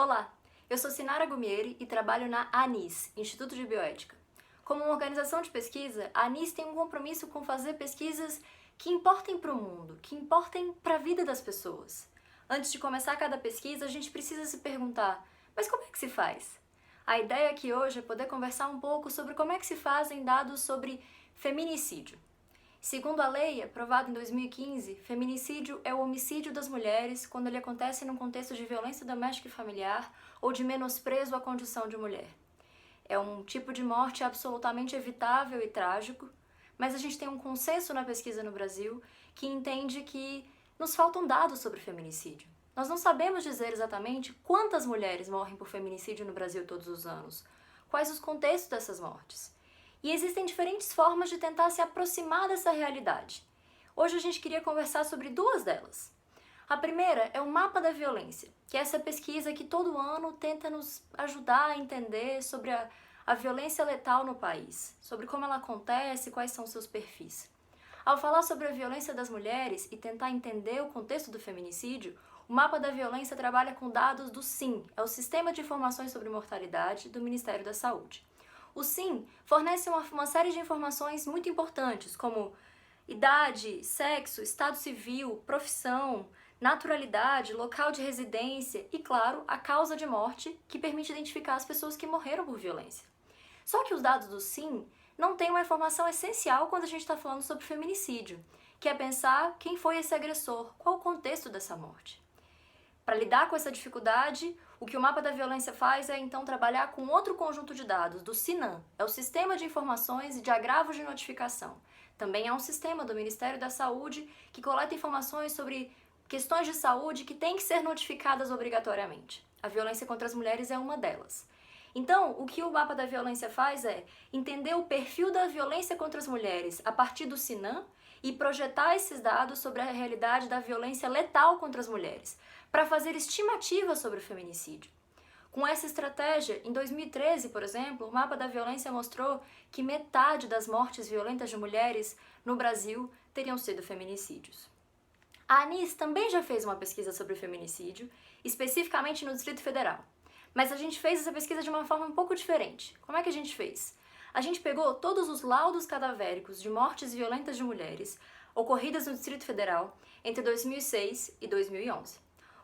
Olá, eu sou Sinara Gumieri e trabalho na ANIS, Instituto de Bioética. Como uma organização de pesquisa, a ANIS tem um compromisso com fazer pesquisas que importem para o mundo, que importem para a vida das pessoas. Antes de começar cada pesquisa, a gente precisa se perguntar, mas como é que se faz? A ideia aqui hoje é poder conversar um pouco sobre como é que se fazem dados sobre feminicídio. Segundo a lei, aprovada em 2015, feminicídio é o homicídio das mulheres quando ele acontece num contexto de violência doméstica e familiar ou de menosprezo à condição de mulher. É um tipo de morte absolutamente evitável e trágico, mas a gente tem um consenso na pesquisa no Brasil que entende que nos faltam dados sobre feminicídio. Nós não sabemos dizer exatamente quantas mulheres morrem por feminicídio no Brasil todos os anos, quais os contextos dessas mortes. E existem diferentes formas de tentar se aproximar dessa realidade. Hoje a gente queria conversar sobre duas delas. A primeira é o Mapa da Violência, que é essa pesquisa que todo ano tenta nos ajudar a entender sobre a violência letal no país, sobre como ela acontece e quais são seus perfis. Ao falar sobre a violência das mulheres e tentar entender o contexto do feminicídio, o Mapa da Violência trabalha com dados do SIM, é o Sistema de Informações sobre Mortalidade do Ministério da Saúde. O SIM fornece uma série de informações muito importantes, como idade, sexo, estado civil, profissão, naturalidade, local de residência e, claro, a causa de morte, que permite identificar as pessoas que morreram por violência. Só que os dados do SIM não têm uma informação essencial quando a gente está falando sobre feminicídio, que é pensar quem foi esse agressor, qual o contexto dessa morte. Para lidar com essa dificuldade, o que o Mapa da Violência faz é então trabalhar com outro conjunto de dados, do SINAM, é o Sistema de Informações e de Agravos de Notificação. Também é um sistema do Ministério da Saúde que coleta informações sobre questões de saúde que têm que ser notificadas obrigatoriamente. A violência contra as mulheres é uma delas. Então, o que o Mapa da Violência faz é entender o perfil da violência contra as mulheres a partir do SINAM e projetar esses dados sobre a realidade da violência letal contra as mulheres, para fazer estimativas sobre o feminicídio. Com essa estratégia, em 2013, por exemplo, o Mapa da Violência mostrou que metade das mortes violentas de mulheres no Brasil teriam sido feminicídios. A ANIS também já fez uma pesquisa sobre feminicídio, especificamente no Distrito Federal. Mas a gente fez essa pesquisa de uma forma um pouco diferente. Como é que a gente fez? A gente pegou todos os laudos cadavéricos de mortes violentas de mulheres ocorridas no Distrito Federal entre 2006 e 2011.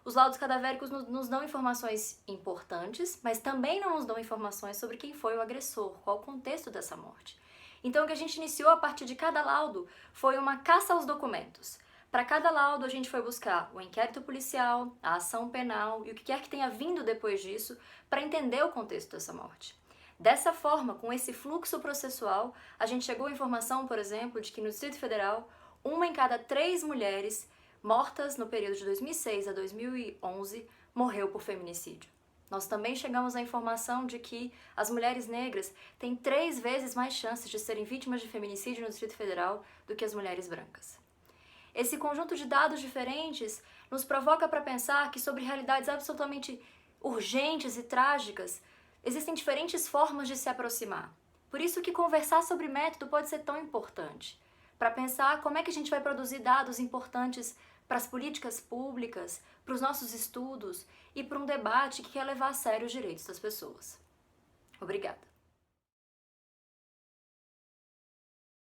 Os laudos cadavéricos nos dão informações importantes, mas também não nos dão informações sobre quem foi o agressor, qual o contexto dessa morte. Então o que a gente iniciou a partir de cada laudo foi uma caça aos documentos. Para cada laudo a gente foi buscar o inquérito policial, a ação penal e o que quer que tenha vindo depois disso para entender o contexto dessa morte. Dessa forma, com esse fluxo processual, a gente chegou à informação, por exemplo, de que no Distrito Federal, 1 em cada 3 mulheres mortas no período de 2006 a 2011 morreu por feminicídio. Nós também chegamos à informação de que as mulheres negras têm 3 vezes mais chances de serem vítimas de feminicídio no Distrito Federal do que as mulheres brancas. Esse conjunto de dados diferentes nos provoca para pensar que sobre realidades absolutamente urgentes e trágicas existem diferentes formas de se aproximar. Por isso que conversar sobre método pode ser tão importante, para pensar como é que a gente vai produzir dados importantes para as políticas públicas, para os nossos estudos e para um debate que quer levar a sério os direitos das pessoas. Obrigada.